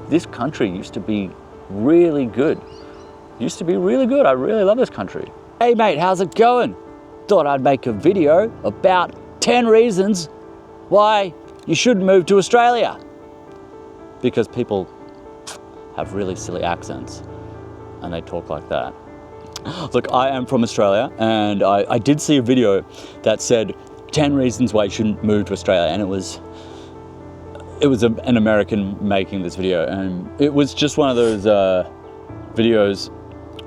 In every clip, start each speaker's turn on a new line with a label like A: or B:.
A: this country used to be really good. Used to be really good. I really love this country. Hey mate, how's it going? Thought I'd make a video about 10 reasons why you shouldn't move to Australia. Because people have really silly accents and they talk like that. Look, I am from Australia, and I did see a video that said 10 reasons why you shouldn't move to Australia, and it was an American making this video, and it was just one of those videos,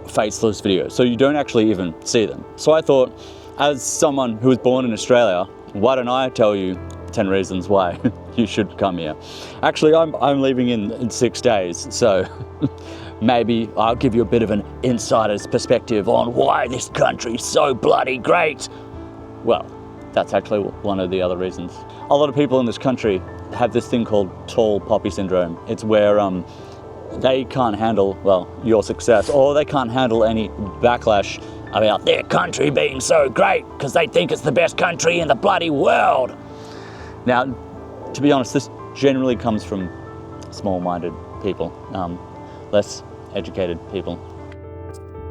A: faceless videos, so you don't actually even see them. So I thought, as someone who was born in Australia, why don't I tell you 10 reasons why you should come here. Actually, I'm leaving in 6 days, so maybe I'll give you a bit of an insider's perspective on why this country's so bloody great. Well, that's actually one of the other reasons. A lot of people in this country have this thing called tall poppy syndrome. It's where they can't handle, well, your success, or they can't handle any backlash about their country being so great because they think it's the best country in the bloody world. Now, to be honest, this generally comes from small-minded people, less educated people.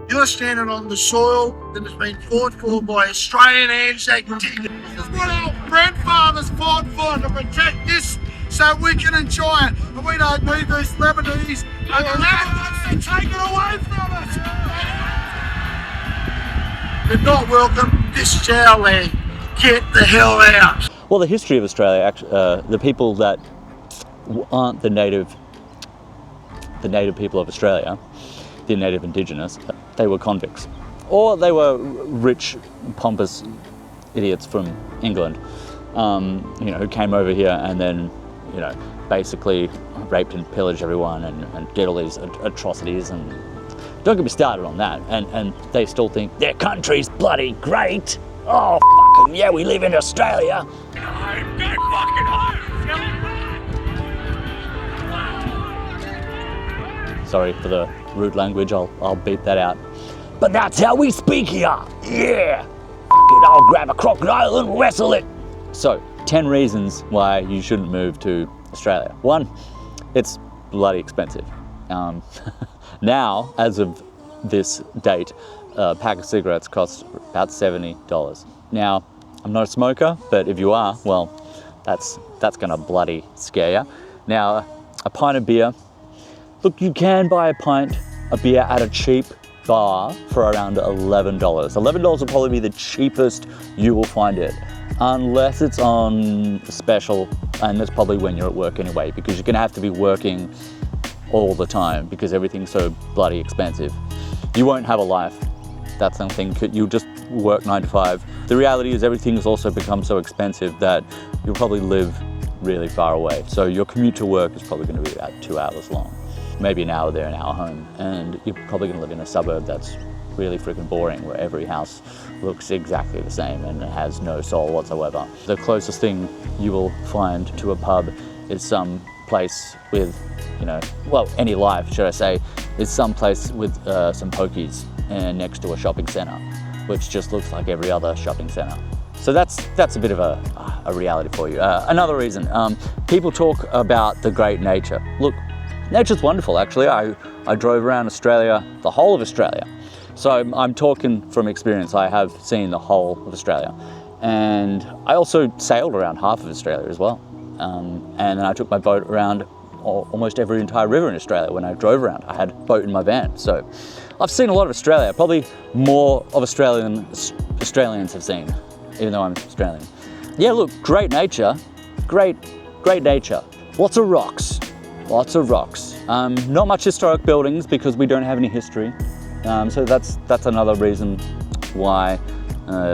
B: You're standing on the soil that has been fought for by Australian Anzac diggers. This is what our grandfathers fought for, to protect this so we can enjoy it. And we don't need these Lebanese and the Lebanese to take it away from us. You're not welcome. This is our land. Get the hell out.
A: Well, the history of Australia, the people that aren't the native people of Australia, the native indigenous, they were convicts. Or they were rich, pompous idiots from England, who came over here and then, basically raped and pillaged everyone and did all these atrocities. And don't get me started on that. And they still think their country's bloody great. Oh, fucking yeah, we live in Australia. Sorry for the rude language, I'll beep that out. But that's how we speak here, yeah! Fucking, I'll grab a crocodile and wrestle it. So, 10 reasons why you shouldn't move to Australia. 1, it's bloody expensive. Now, as of this date, a pack of cigarettes costs about $70. Now, I'm not a smoker, but if you are, well, that's gonna bloody scare you. Now, a pint of beer. Look, you can buy a pint of beer at a cheap bar for around $11. $11 will probably be the cheapest you will find it, unless it's on special, and that's probably when you're at work anyway, because you're gonna have to be working all the time because everything's so bloody expensive. You won't have a life. That's something, you'll just work 9 to 5. The reality is everything's also become so expensive that you'll probably live really far away. So your commute to work is probably gonna be about 2 hours long. Maybe an hour there, an hour home. And you're probably gonna live in a suburb that's really freaking boring, where every house looks exactly the same and it has no soul whatsoever. The closest thing you will find to a pub is some place with, any life, should I say, is some place with some pokies and next to a shopping centre, which just looks like every other shopping centre. So that's a bit of a reality for you. Another reason, people talk about the great nature. Look, nature's wonderful, actually. I drove around Australia, the whole of Australia. So I'm talking from experience. I have seen the whole of Australia. And I also sailed around half of Australia as well. And then I took my boat around almost every entire river in Australia when I drove around. I had a boat in my van. So I've seen a lot of Australia, probably more of Australia than Australians have seen, even though I'm Australian. Yeah, look, great nature, great nature. Lots of rocks. Not much historic buildings because we don't have any history. So that's another reason why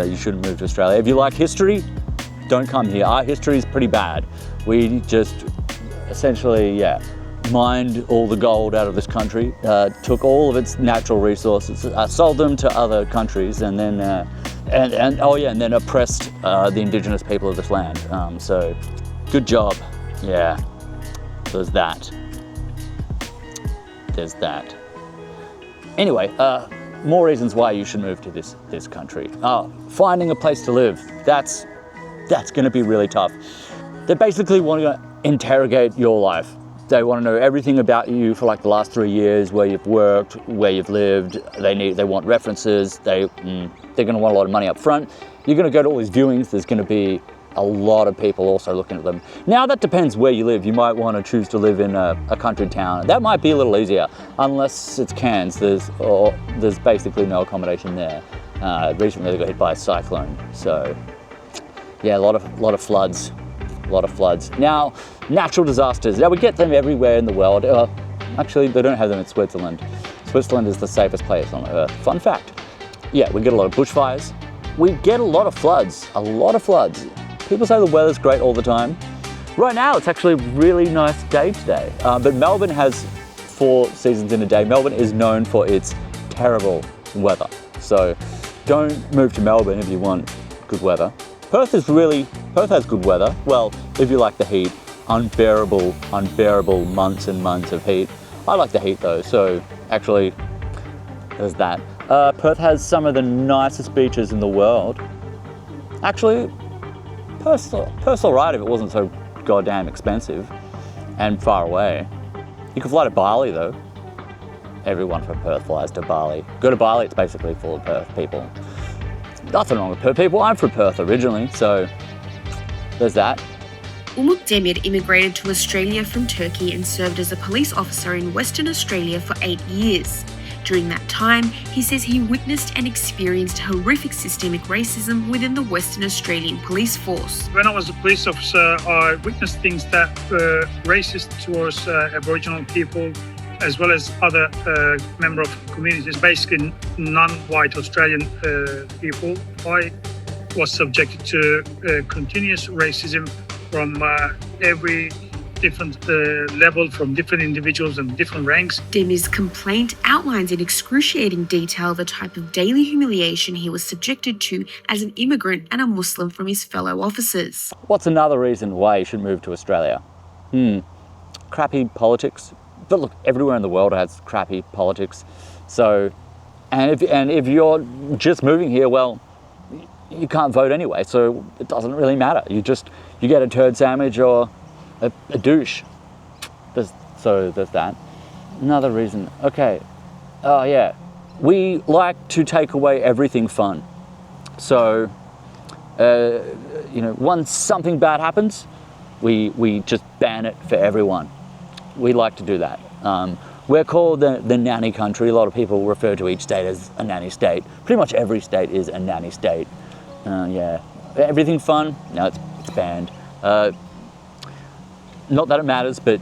A: you shouldn't move to Australia. If you like history, don't come here. Our history is pretty bad. We just essentially, mined all the gold out of this country, took all of its natural resources, sold them to other countries, and then and then oppressed the indigenous people of this land. So good job. Yeah, there's that. Anyway, more reasons why you should move to this country. Finding a place to live, that's going to be really tough. They basically want to interrogate your life. They want to know everything about you for like the last 3 years, where you've worked, where you've lived. They want references. They're going to want a lot of money up front. You're going to go to all these viewings. There's going to be a lot of people also looking at them. Now that depends where you live. You might want to choose to live in a country town. That might be a little easier, unless it's Cairns. There's basically no accommodation there. Recently they got hit by a cyclone, so yeah, a lot of floods. Now, natural disasters. Now we get them everywhere in the world. Actually, they don't have them in Switzerland. Switzerland is the safest place on earth. Fun fact. Yeah, we get a lot of bushfires. We get a lot of floods. People say the weather's great all the time. Right now, it's actually a really nice day today. But Melbourne has 4 seasons in a day. Melbourne is known for its terrible weather. So don't move to Melbourne if you want good weather. Perth has good weather. Well, if you like the heat, unbearable months and months of heat. I like the heat though, so actually there's that. Perth has some of the nicest beaches in the world. Actually, Perth's all right if it wasn't so goddamn expensive and far away. You could fly to Bali though. Everyone from Perth flies to Bali. Go to Bali, it's basically full of Perth people. Nothing wrong with Perth people. I'm from Perth originally, so there's that.
C: Umut Demir immigrated to Australia from Turkey and served as a police officer in Western Australia for 8 years. During that time, he says he witnessed and experienced horrific systemic racism within the Western Australian police force.
D: When I was a police officer, I witnessed things that were racist towards Aboriginal people, as well as other member of communities, basically non-white Australian people. I was subjected to continuous racism from every different level, from different individuals and different ranks.
C: Demir's complaint outlines in excruciating detail the type of daily humiliation he was subjected to as an immigrant and a Muslim from his fellow officers.
A: What's another reason why you should move to Australia? Crappy politics. But look, everywhere in the world has crappy politics. So, and if you're just moving here, well, you can't vote anyway, so it doesn't really matter. You get a turd sandwich or a douche. So there's that. Another reason, okay. Oh yeah, we like to take away everything fun. So, once something bad happens, we just ban it for everyone. We like to do that. We're called the nanny country. A lot of people refer to each state as a nanny state. Pretty much every state is a nanny state. Yeah, everything fun, no, it's banned. Not that it matters, but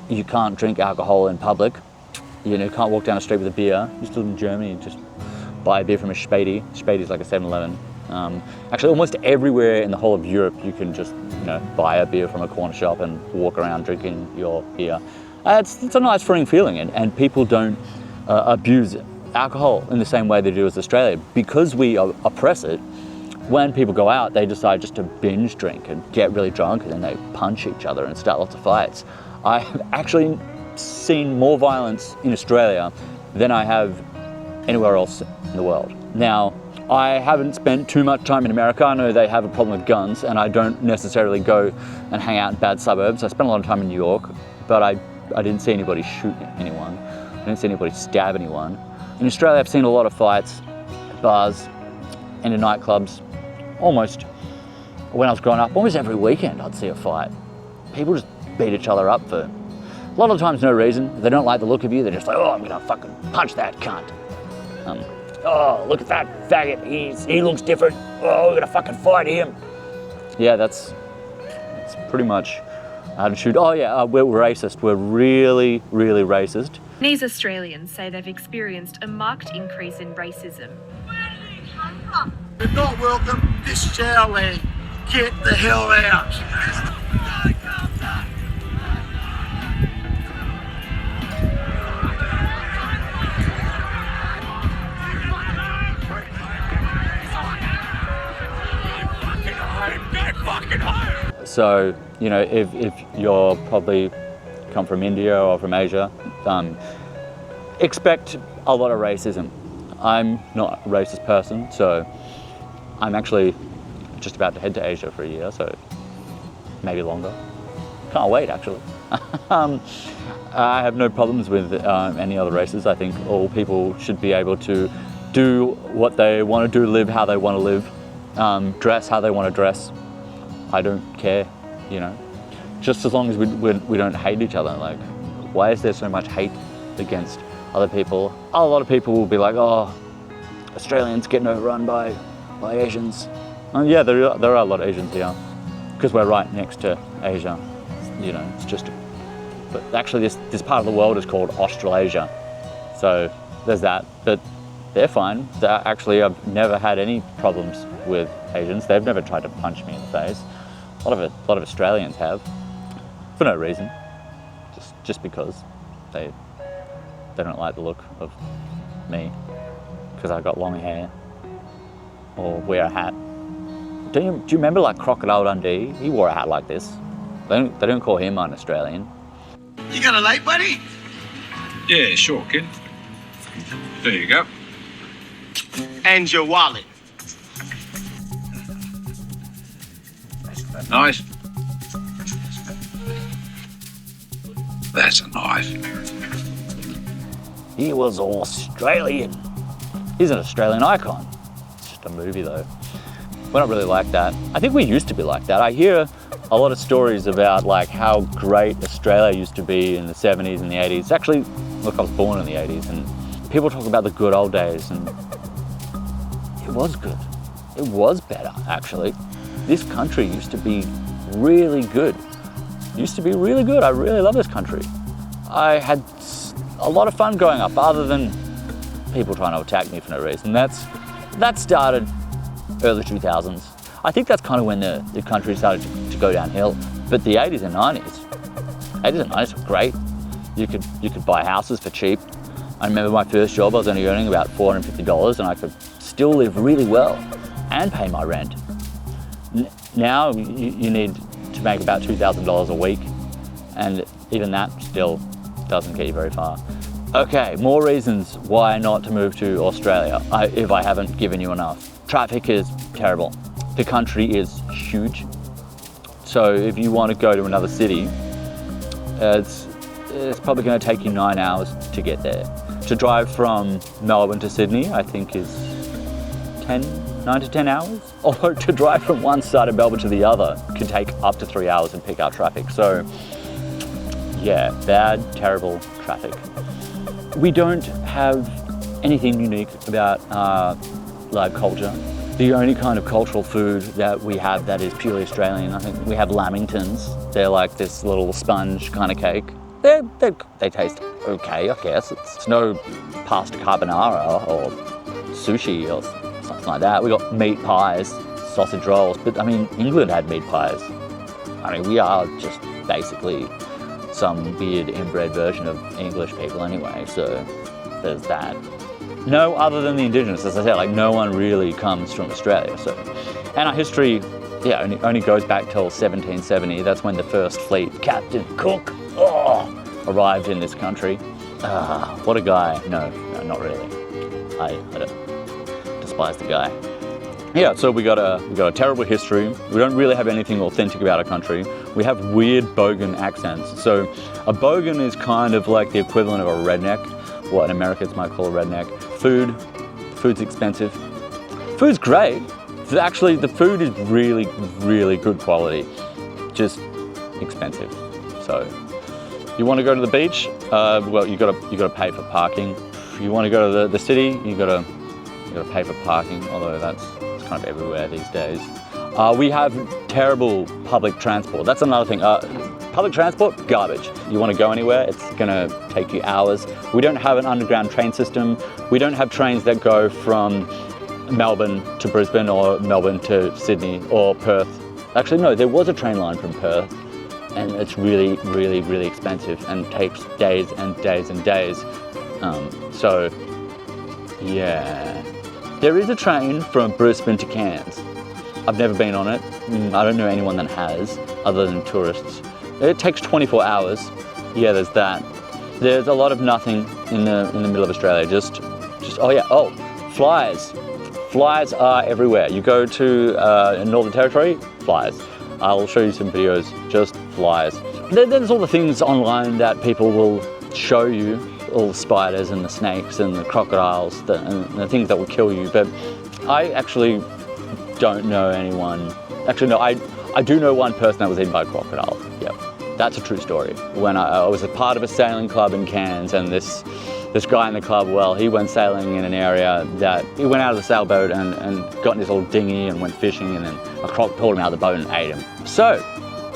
A: you can't drink alcohol in public. You can't walk down the street with a beer. You still live in Germany and just buy a beer from a Späti. Späti's like a 7-Eleven. Actually, almost everywhere in the whole of Europe, you can just buy a beer from a corner shop and walk around drinking your beer. It's a nice freeing feeling, and people don't abuse alcohol in the same way they do as Australia. Because we oppress it, when people go out, they decide just to binge drink and get really drunk, and then they punch each other and start lots of fights. I have actually seen more violence in Australia than I have anywhere else in the world. Now, I haven't spent too much time in America. I know they have a problem with guns, and I don't necessarily go and hang out in bad suburbs. I spent a lot of time in New York, but I didn't see anybody shoot anyone. I didn't see anybody stab anyone. In Australia, I've seen a lot of fights at bars and in nightclubs. Almost, when I was growing up, almost every weekend I'd see a fight. People just beat each other up for, a lot of times, no reason. If they don't like the look of you, they're just like, oh, I'm gonna fucking punch that cunt. Oh, look at that faggot, he looks different. Oh, we're gonna fucking fight him. Yeah, that's pretty much attitude. Oh yeah, we're racist. We're really, really racist.
C: These Australians say they've experienced a marked increase in racism.
B: You're not welcome. This is our land. Get the hell out.
A: So, if you're probably come from India or from Asia, expect a lot of racism. I'm not a racist person, so I'm actually just about to head to Asia for a year, so maybe longer. Can't wait, actually. I have no problems with any other races. I think all people should be able to do what they want to do, live how they want to live, dress how they want to dress. I don't care, you know, just as long as we don't hate each other. Like, why is there so much hate against other people? A lot of people will be like, oh, Australians getting overrun by Asians. And yeah, there are a lot of Asians here because we're right next to Asia. You know, it's just, but actually this part of the world is called Australasia. So there's that, but they're fine. Actually, I've never had any problems with Asians. They've never tried to punch me in the face. A lot of Australians have, for no reason, just because they don't like the look of me because I got long hair or wear a hat. Do you remember like Crocodile Dundee? He wore a hat like this. They don't call him an Australian.
B: You got a light, buddy?
E: Yeah, sure, kid. There you go.
B: And your wallet.
E: Nice. That's a knife.
A: He was Australian. He's an Australian icon. It's just a movie though. We're not really like that. I think we used to be like that. I hear a lot of stories about like how great Australia used to be in the 70s and the 80s. Actually, look, I was born in the 80s and people talk about the good old days and it was good. It was better, actually. This country used to be really good. Used to be really good. I really love this country. I had a lot of fun growing up, other than people trying to attack me for no reason. That started early 2000s. I think that's kind of when the country started to go downhill. But the 80s and 90s were great. You could buy houses for cheap. I remember my first job, I was only earning about $450 and I could still live really well and pay my rent. Now you need to make about $2,000 a week, and even that still doesn't get you very far. Okay, more reasons why not to move to Australia, if I haven't given you enough. Traffic is terrible. The country is huge. So if you want to go to another city, it's probably going to take you 9 hours to get there. To drive from Melbourne to Sydney, I think is 9 to 10 hours. Although to drive from one side of Melbourne to the other can take up to 3 hours and pick up traffic. So yeah, bad, terrible traffic. We don't have anything unique about like culture. The only kind of cultural food that we have that is purely Australian, I think we have lamingtons. They're like this little sponge kind of cake. They taste okay, I guess. It's no pasta carbonara or sushi or something like that. We got meat pies, sausage rolls, but I mean, England had meat pies. I mean, we are just basically some weird inbred version of English people anyway, so there's that. No, other than the Indigenous, as I said, like no one really comes from Australia. So, and our history, yeah, only goes back till 1770. That's when the first fleet, Captain Cook, arrived in this country. What a guy. No, not really. I don't despise the guy. Yeah, so we got a terrible history. We don't really have anything authentic about our country. We have weird bogan accents. So a bogan is kind of like the equivalent of a redneck, what in America might call a redneck. Food's expensive. Food's great. Actually, the food is really, really good quality, just expensive. So you want to go to the beach? Well, you got to pay for parking. You want to go to the city? You got to pay for parking. Although that's kind of everywhere these days. We have terrible public transport. That's another thing. Public transport, garbage. You want to go anywhere, it's going to take you hours. We don't have an underground train system. We don't have trains that go from Melbourne to Brisbane or Melbourne to Sydney or Perth. Actually, no, there was a train line from Perth, and it's really, really, really expensive and takes days and days and days. So, yeah. There is a train from Brisbane to Cairns. I've never been on it. I don't know anyone that has, other than tourists. It takes 24 hours. Yeah, there's that. There's a lot of nothing in the middle of Australia. Just flies. Flies are everywhere. You go to Northern Territory, flies. I'll show you some videos, just flies. there's all the things online that people will show you, all the spiders and the snakes and the crocodiles and the things that will kill you, but I actually don't know anyone. Actually, no, I do know one person that was eaten by a crocodile. Yeah, that's a true story. When I was a part of a sailing club in Cairns, and this guy in the club, well, he went sailing in an area that he went out of the sailboat and got in this little dinghy and went fishing, and then a croc pulled him out of the boat and ate him. So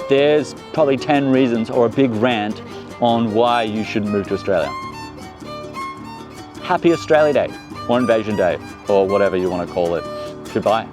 A: there's probably 10 reasons or a big rant on why you should move to Australia. Happy Australia Day, or Invasion Day, or whatever you want to call it. Goodbye.